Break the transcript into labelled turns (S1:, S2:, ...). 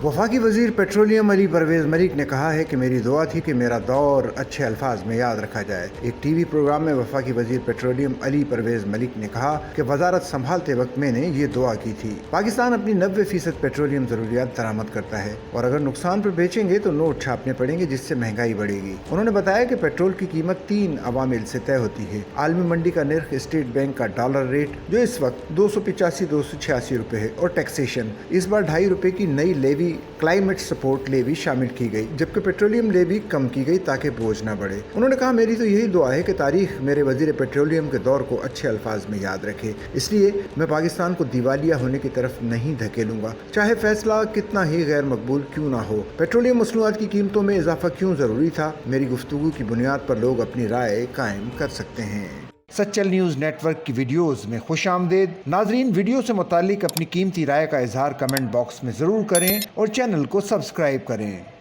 S1: वफाकी वजीर पेट्रोलियम अली परवेज मलिक ने कहा है कि मेरी दुआ थी कि मेरा दौर अच्छे अल्फाज में याद रखा जाए। एक टीवी प्रोग्राम में वफाकी वजीर पेट्रोलियम अली परवेज मलिक ने कहा कि वजारत संभालते वक्त मैंने ये दुआ की थी। पाकिस्तान अपनी 90% पेट्रोलियम जरूरियात दरामद करता है और अगर नुकसान पर बेचेंगे तो नोट छापने पड़ेंगे, जिससे महंगाई बढ़ेगी। उन्होंने बताया कि पेट्रोल की कीमत 3 अवामिल से तय होती है। आलमी मंडी का निर्ख, स्टेट बैंक का डॉलर रेट जो इस वक्त 285-286 रुपए है और टैक्सेशन इस बार 2.5 रुपए की नई लेवी क्लाइमेट सपोर्ट लेवी शामिल की गई, जबकि पेट्रोलियम लेवी कम की गई ताकि बोझ न बढ़े। उन्होंने कहा, मेरी तो यही दुआ है कि तारीख मेरे वजीर पेट्रोलियम के दौर को अच्छे अल्फाज में याद रखे, इसलिए मैं पाकिस्तान को दिवालिया होने की तरफ नहीं धकेलूंगा, चाहे फैसला कितना ही गैर मकबूल क्यों ना हो। पेट्रोलियम मसनूआत की कीमतों में इजाफा क्यों जरूरी था, मेरी गुफ्तगू की बुनियाद पर लोग अपनी राय कायम कर सकते हैं। सच्चल न्यूज़ नेटवर्क की वीडियोस में खुश आमदेद। नाजरीन, वीडियो से मुतालिक अपनी कीमती राय का इजहार कमेंट बॉक्स में ज़रूर करें और चैनल को सब्सक्राइब करें।